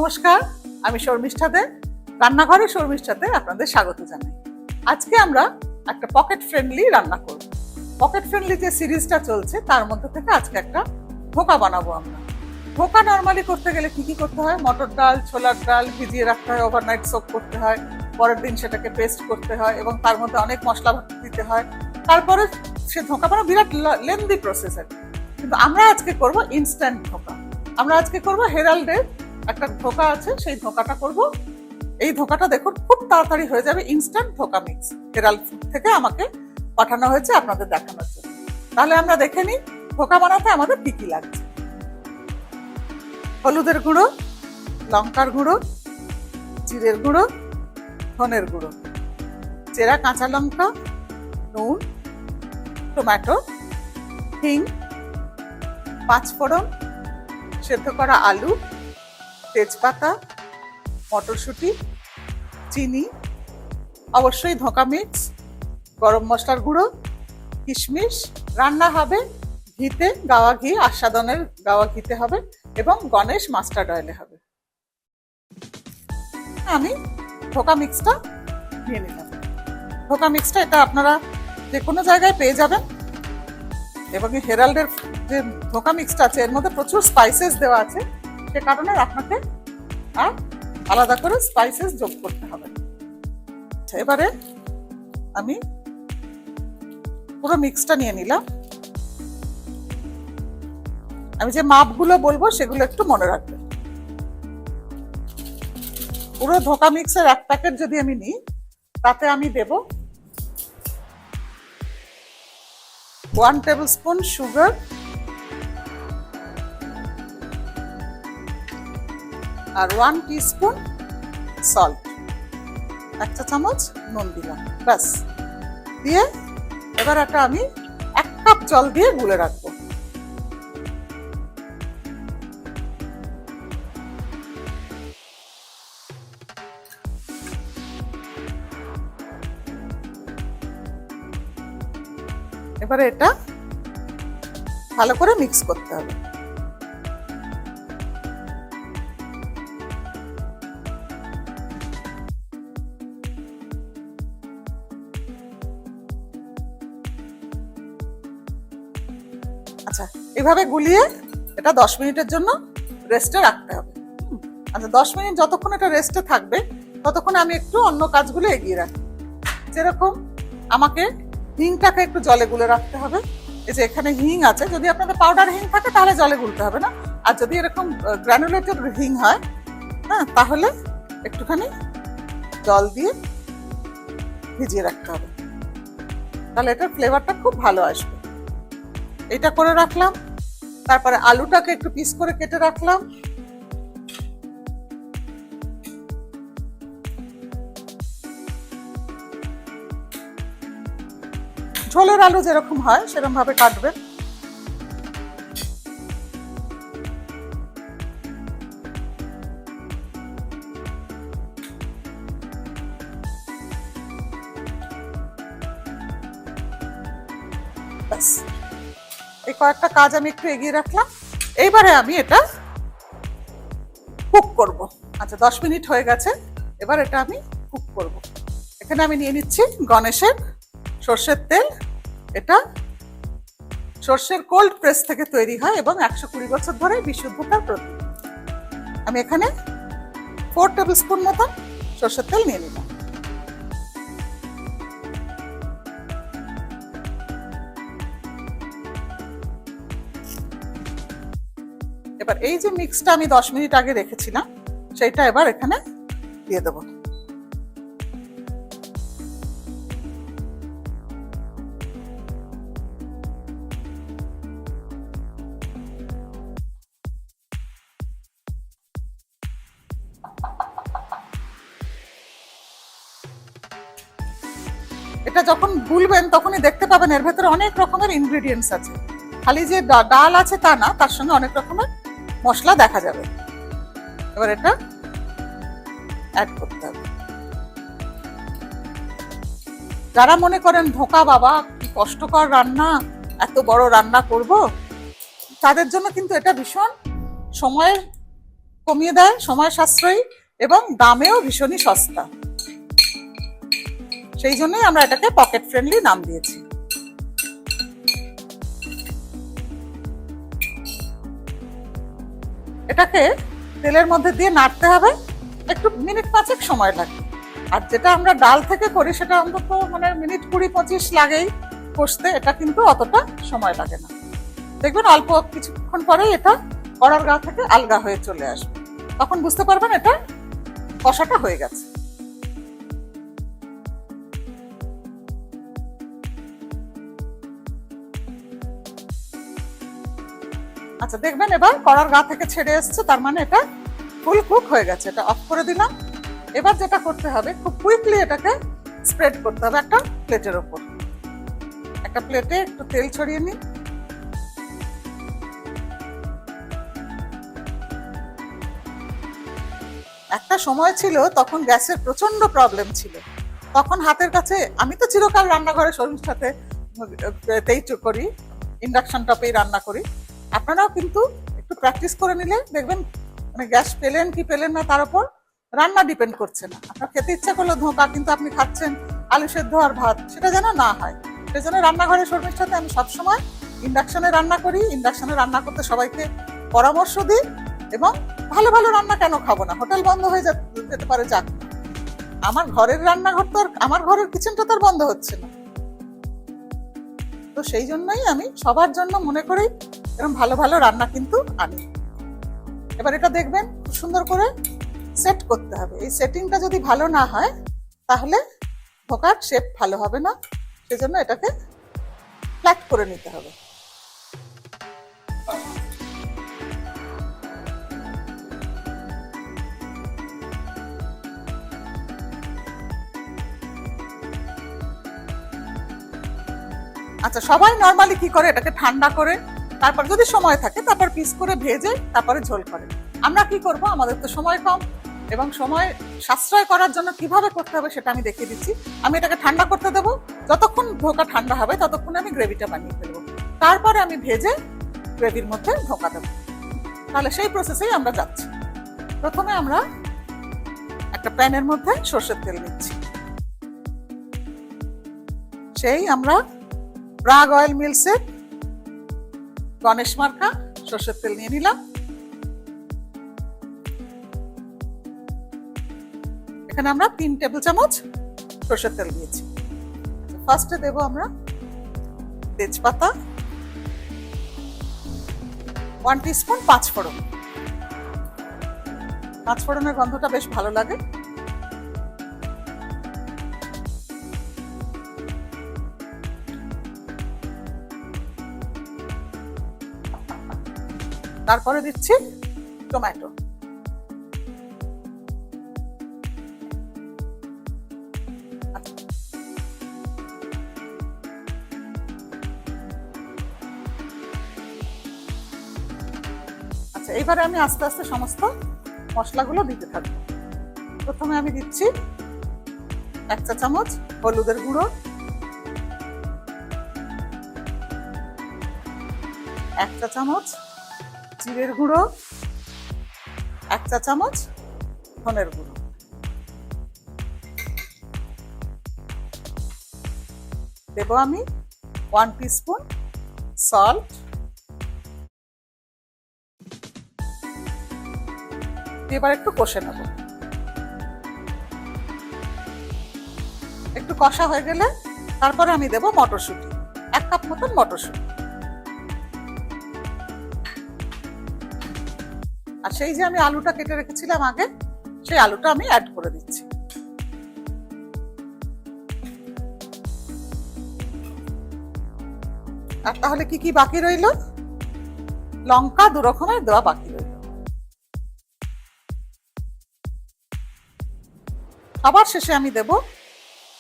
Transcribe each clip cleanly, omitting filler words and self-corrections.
নমস্কার, আমি শর্মিষ্ঠা দে, রান্নাঘরে শর্মিষ্ঠাতে আপনাদের স্বাগত জানাই। আজকে আমরা একটা পকেট ফ্রেন্ডলি রান্না করব। পকেট ফ্রেন্ডলি যে সিরিজটা চলছে তার মধ্যে থেকে আজকে একটা ধোকা বানাবো আমরা। ধোকা নর্মালি করতে গেলে কি কি করতে হয়? মটর ডাল, ছোলার ডাল ভিজিয়ে রাখতে হয়, ওভারনাইট সোক করতে হয়, পরের দিন সেটাকে পেস্ট করতে হয় এবং তার মধ্যে অনেক মশলা দিতে হয়, তারপরে সে ধোকা বানানো বিরাট লেন্দি প্রসেস। কিন্তু আমরা আজকে করব ইনস্ট্যান্ট ধোকা। আমরা আজকে করব হেরাল্ডের একটা ধোকা আছে, সেই ধোকাটা করব। এই ধোকাটা দেখুন খুব তাড়াতাড়ি হয়ে যাবে, ইনস্ট্যান্ট ধোকা মিক্স। হেরাল্ড ফুড থেকে আমাকে পাঠানো হয়েছে আপনাদের দেখানোর জন্য। তাহলে আমরা দেখে নিই ধোকা বানাতে আমাদের কি কি লাগছে। হলুদের গুঁড়ো, লঙ্কার গুঁড়ো, জিরের গুঁড়ো, ধনের গুঁড়ো, চেরা কাঁচা লঙ্কা, নুন, টমেটো, হিং, পাঁচফোড়ন, সেদ্ধ করা আলু, তেজপাতা, মটরশুঁটি, চিনি, অবশ্যই ধোঁকা মিক্স, গরম মশলার গুঁড়ো, কিশমিশ। রান্না হবে ঘিতে, গাওয়া ঘি, আস্বাদনের গাওয়া ঘিতে হবে এবং গণেশ মাস্টার্ড অয়েলে হবে। আমি ধোঁকা মিক্সটা নিয়ে নিলাম। ধোঁকা মিক্সটা এটা আপনারা যে কোনো জায়গায় পেয়ে যাবেন এবং এই হেরাল্ডের যে ধোঁকা মিক্সটা আছে এর মধ্যে প্রচুর স্পাইসেস দেওয়া আছে, সে কারণে আপনাকে আর আলাদা করে স্পাইসেস যোগ করতে হবে। এবারে আমি পুরো মিক্সটা নিয়ে নিলাম। আমি যে মাপগুলো বলবো সেগুলো একটু মনে রাখবেন। পুরো ধোঁকা মিক্সের এক প্যাকেট যদি আমি নিই তাতে আমি দেব 1 টেবিলস্পুন সুগার, আর 1 টিস্পুন সল্ট, 1 চা চামচ নুন দিলাম, ব্যাস। দিয়ে এবার একটা আমি 1 কাপ জল দিয়ে গুলে রাখবো। এবারে এটা ভালো করে মিক্স করতে হবে। আচ্ছা, এভাবে গুলিয়ে এটা 10 মিনিটের জন্য রেস্টে রাখতে হবে। আচ্ছা, 10 মিনিট যতক্ষণ এটা রেস্টে থাকবে ততক্ষণ আমি একটু অন্য কাজগুলো এগিয়ে রাখি। যেরকম আমাকে হিংটাকে একটু জলে গুলে রাখতে হবে। এই যে এখানে হিং আছে, যদি আপনাদের পাউডার হিং থাকে তাহলে জলে গুলতে হবে না, আর যদি এরকম গ্রানুলেটেড হিং হয় হ্যাঁ তাহলে একটুখানি জল দিয়ে ভিজিয়ে রাখতে হবে, তাহলে এটার ফ্লেভারটা খুব ভালো আসবে। এটা করে রাখলাম। তারপরে আলুটাকে একটু পিস করে কেটে রাখলাম। ঝোলের আলু যেরকম হয় সেরকম ভাবে কাটবেন। ব্যাস, এই কয়েকটা কাজ আমি একটু এগিয়ে রাখলাম। এইবারে আমি এটা কুক করব। আচ্ছা, 10 মিনিট হয়ে গেছে, এবার এটা আমি কুক করব। এখানে আমি নিয়ে নিচ্ছি গণেশের সর্ষের তেল। এটা সর্ষের কোল্ড প্রেস থেকে তৈরি হয় এবং 120 বছর ধরে বিশুদ্ধতার প্রতীক। আমি এখানে 4 টেবিলস্পুন মতন সর্ষের তেল নিয়ে নিলাম। এবার এই যে মিক্সটা আমি 10 মিনিট আগে রেখেছিলাম সেইটা এবার এখানে দিয়ে দেবো। এটা যখন গুলবেন তখনই দেখতে পাবেন এর ভেতরে অনেক রকমের ইনগ্রেডিয়েন্টস আছে। খালি যে ডাল আছে তা না, তার সঙ্গে অনেক রকমের মশলা দেখা যাবে। এবার এটা অ্যাড করতে হবে। যারা মনে করেন ধোকা বাবা কি কষ্টকর রান্না, এত বড় রান্না করব, তাদের জন্য কিন্তু এটা ভীষণ সময়ের কমিয়ে দেয়, সময় সাশ্রয়ী এবং দামেও ভীষণই সস্তা। সেই জন্যই আমরা এটাকে পকেট ফ্রেন্ডলি নাম দিয়েছি। এটাকে তেলের মধ্যে দিয়ে নাড়তে হবে, একটু মিনিট 5 সময় লাগে। আর যেটা আমরা ডাল থেকে করি সেটা অন্তত মিনিট 20-25 লাগেই কষতে, এটা কিন্তু অতটা সময় লাগে না। দেখবেন অল্প কিছুক্ষণ পরেই এটা কড়ার গা থেকে আলগা হয়ে চলে আসবে, তখন বুঝতে পারবেন এটা কষাটা হয়ে গেছে। আচ্ছা, দেখবেন এবার কড়ার গা থেকে ছেড়ে এসছে, তার মানে এটা ফুল কুক হয়ে গেছে। এটা অফ করে দিলাম। এবার যেটা করতে হবে, খুব কুইকলি এটাকে স্প্রেড করতে হবে একটা প্লেটের ওপর। একটা প্লেটে একটু তেল ছড়িয়ে নিই। একটা সময় ছিল তখন গ্যাসের প্রচন্ড প্রবলেম ছিল, তখন হাতের কাছে, আমি তো চিরকাল রান্নাঘরে শর্মিষ্ঠাতেই করি, ইন্ডাকশন টপেই রান্না করি। আপনারাও কিন্তু একটু প্র্যাকটিস করে নিলে দেখবেন গ্যাস পেলেন কি পেলেন না তার উপর রান্না ডিপেন্ড করছে না। আপনার খেতে ইচ্ছা করলো ধোঁকা, কিন্তু আপনি খাচ্ছেন আলু সেদ্ধ আর ভাত, সেটা যেন না হয়। সেজন্য রান্নাঘরে শর্মিষ্ঠাতে আমি সবসময় ইন্ডাকশনে রান্না করি। ইন্ডাকশনে রান্না করতে সবাইকে পরামর্শ দিই, এবং ভালো ভালো রান্না কেন খাবো না, হোটেল বন্ধ হয়ে যেতে পারে যাক, আমার ঘরের রান্নাঘর তো আর, আমার ঘরের কিচেনটা তো আর বন্ধ হচ্ছে না। তো সেই জন্যই আমি সবার জন্য মনে করি এরকম ভালো ভালো রান্না কিন্তু আনি। এবার এটা দেখবেন খুব সুন্দর করে সেট করতে হবে। এই সেটিংটা যদি ভালো না হয় তাহলে ধোকার শেপ ভালো হবে না, সেজন্য এটাকে ফ্ল্যাট করে নিতে হবে। আচ্ছা, সবাই নরমালি কি করে, এটাকে ঠান্ডা করে তারপর যদি সময় থাকে তারপর পিস করে ভেজে তারপরে ঝোল করে। আমরা কি করব, আমাদের তো সময় কম, এবং সময় সাশ্রয় করার জন্য কিভাবে করতে হবে সেটা আমি দেখিয়ে দিচ্ছি। আমি এটাকে ঠান্ডা করতে দেবো, যতক্ষণ ধোকা ঠান্ডা হবে ততক্ষণ আমি গ্রেভিটা বানিয়ে ফেলবো, তারপরে আমি ভেজে গ্রেভির মধ্যে ধোকা দেবো। তাহলে সেই প্রসেসেই আমরা যাচ্ছি। প্রথমে আমরা একটা প্যানের মধ্যে সরষের তেল নিচ্ছি। সেই আমরা প্রাগ অয়েল মিলসের গণেশ মার্কা সরষের তেল নিয়ে নিলাম। এখানে আমরা 3 টেবিল চামচ সরষের তেল দিয়েছি। ফার্স্টে দেব আমরা তেজপাতা, 1 টিস্পুন পাঁচফোড়ন। পাঁচফোড়নের গন্ধটা বেশ ভালো লাগে। তারপরে দিচ্ছি টমেটো। আচ্ছা, এবারে আমি আস্তে আস্তে সমস্ত মশলাগুলো দিতে থাকবো। প্রথমে আমি দিচ্ছি 1 চা চামচ হলুদের গুঁড়ো, 1 চা চামচ জিরের গুঁড়ো, 1 চা চামচ ধনের গুঁড়ো, দেব আমি 1 টিস্পুন সল্ট, এবার একটু কষে নেব। একটু কষা হয়ে গেলে তারপরে আমি দেব মটরশুঁটি, 1 কাপ মতন মটরশুঁটি। আর সেই যে আমি আলুটা কেটে রেখেছিলাম আগে, সেই আলুটা আমি অ্যাড করে দিচ্ছি। আর তাহলে কি কি বাকি রইল, লঙ্কা 2 রকমের দেওয়া বাকি রইল। সবার শেষে আমি দেব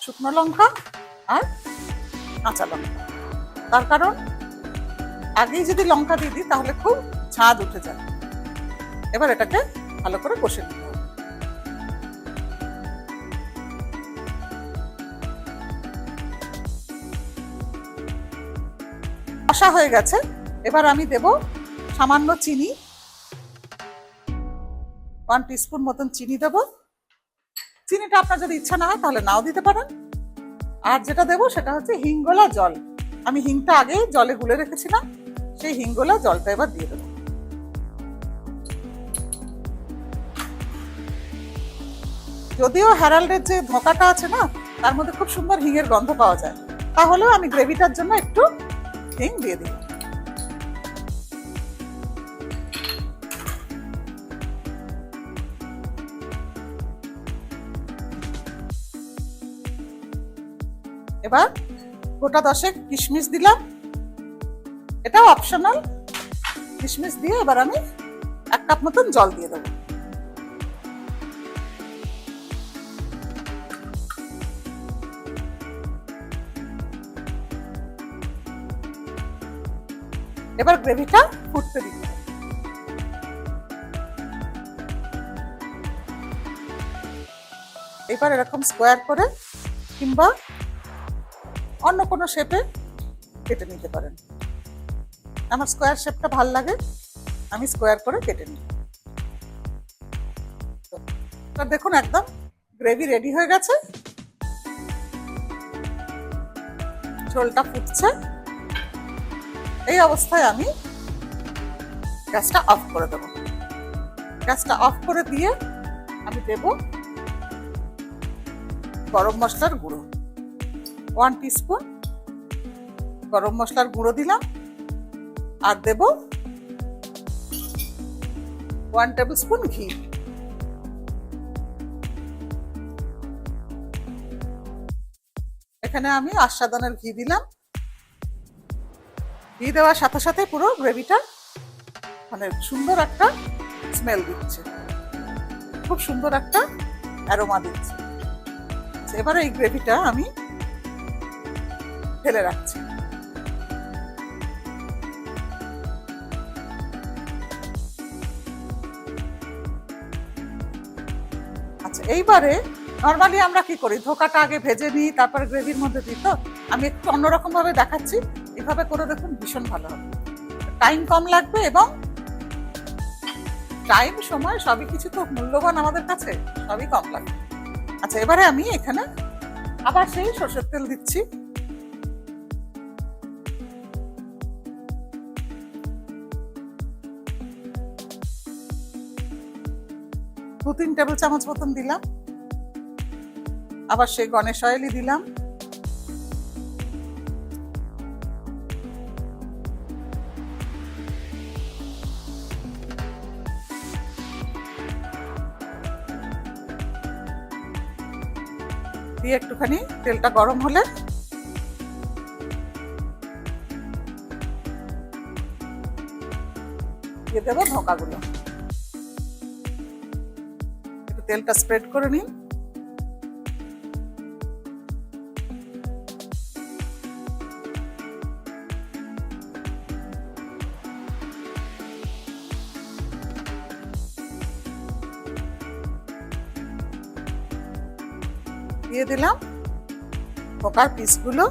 শুকনো লঙ্কা আর কাঁচা লঙ্কা। তার কারণ আগেই যদি লঙ্কা দিয়ে দিই তাহলে খুব ঝাঁজ উঠে যায়। এবার এটাকে ভালো করে কষে নিতে হবে। কষা হয়ে গেছে, এবার আমি দেব সামান্য চিনি, 1 টিস্পুন মতন চিনি দেবো। চিনিটা আপনার যদি ইচ্ছা না হয় তাহলে নাও দিতে পারেন। আর যেটা দেবো সেটা হচ্ছে হিংগোলা জল। আমি হিংটা আগেই জলে গুলে রেখেছিলাম, সেই হিংগোলা জলটা এবার দিয়ে দেবো। যদিও হ্যারাল্ডের যে ধোঁকাটা আছে না, তার মধ্যে খুব সুন্দর হিঙের গন্ধ পাওয়া যায়, তাহলেও আমি গ্রেভিটার জন্য একটু হিং দিয়ে দিই। এবার গোটা 10 কিশমিশ দিলাম, এটাও অপশনাল। কিশমিশ দিয়ে এবার আমি 1 কাপ মতন জল দিয়ে দেবো। এবার গ্রেভিটা ফুটতে দিই। এবার এরকম স্কোয়ার করে কিংবা অন্য কোনো শেপে কেটে নিতে পারেন। আমার স্কোয়ার শেপটা ভাল লাগে, আমি স্কোয়ার করে কেটে নিই। দেখুন একদম গ্রেভি রেডি হয়ে গেছে, ঝোলটা ফুটছে। এই অবস্থায় আমি গ্যাসটা অফ করে দেব। গ্যাসটা অফ করে দিয়ে আমি দেব গরম মশলার গুঁড়ো। 1 টিস্পুন গরম মশলার গুঁড়ো দিলাম। আর দেব 1 টেবিল স্পুন ঘি। এখানে আমি আস্বাদনের ঘি দিলাম। ঘি দেওয়ার সাথে সাথে পুরো গ্রেভিটা মানে সুন্দর একটা স্মেল দিচ্ছে, খুব সুন্দর একটা অ্যারোমা দিচ্ছে। এবারে এই গ্রেভিটা আমি ঢেলে রাখছি। আচ্ছা, এইবারে নর্মালি আমরা কি করি, ধোকাটা আগে ভেজে নিই, তারপরে গ্রেভির মধ্যে দিই। তো আমি একটু অন্যরকম ভাবে দেখাচ্ছি, এভাবে করে দেখুন ভীষণ ভালো হবে। টাইম কম লাগবে এবং টাইম সময় সবই কিছু তো মূল্যবান আমাদের কাছে, সবই কম লাগবে। আচ্ছা, এবারে আমি এখানে আবার সেই সরষের তেল দিচ্ছি। দু 3 টেবিল চামচ মতন দিলাম। আবার সেই গণেশ অয়েলই দিলাম। দিয়ে একটুখানি তেলটা গরম হলে দিয়ে দেবো ধোকাগুলো। একটু তেলটা স্প্রেড করে নিন। দিয়ে দিলাম ধোকার পিসগুলো।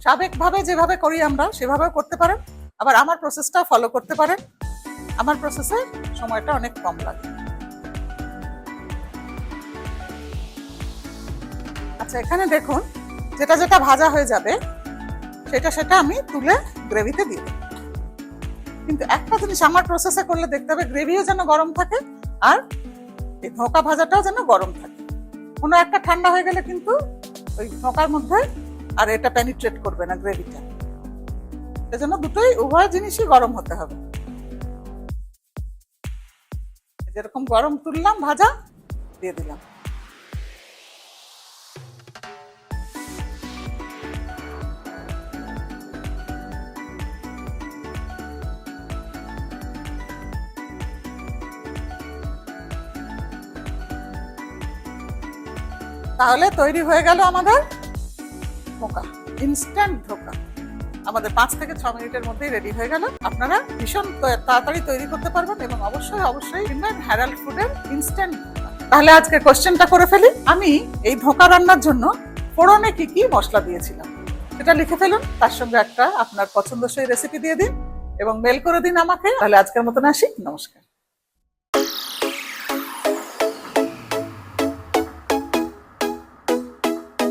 সাবেকভাবে যেভাবে করি আমরা সেভাবেও করতে পারেন, আবার আমার প্রসেসটা ফলো করতে পারেন। আমার প্রসেসে সময়টা অনেক কম লাগে। আচ্ছা, এখানে দেখুন যেটা যেটা ভাজা হয়ে যাবে সেটা আমি তুলে গ্রেভিতে দিয়ে দেব। কিন্তু একটা জিনিস আমার প্রসেসে করলে দেখতে হবে, গ্রেভিও যেন গরম থাকে আর এই ধোঁকা ভাজাটাও যেন গরম থাকে। কোনো একটা ঠান্ডা হয়ে গেলে কিন্তু ওই ধোঁকার মধ্যে আর এটা পেনিট্রেট করবে না গ্রেভিটা। সেজন্য দুটোই উভয় জিনিসই গরম হতে হবে। যেরকম গরম তুললাম ভাজা দিয়ে দিলাম। তাহলে তৈরি হয়ে গেল আমাদের ধোকা, ইনস্ট্যান্ট ধোকা। আমাদের 5 থেকে 6 মিনিটের মধ্যেই রেডি হয়ে গেল। আপনারা ভীষণ তাড়াতাড়ি তৈরি করতে পারবেন এবং অবশ্যই কিনবেন হ্যারাল্ড ফুডের ইনস্ট্যান্ট। তাহলে আজকে কোশ্চেনটা করে ফেলি। আমি এই ধোঁকা রান্নার জন্য ফোড়নে কি কি মশলা দিয়েছিলাম সেটা লিখে ফেলুন, তার সঙ্গে একটা আপনার পছন্দসই রেসিপি দিয়ে দিন এবং মেল করে দিন আমাকে। তাহলে আজকের মতন আসি, নমস্কার।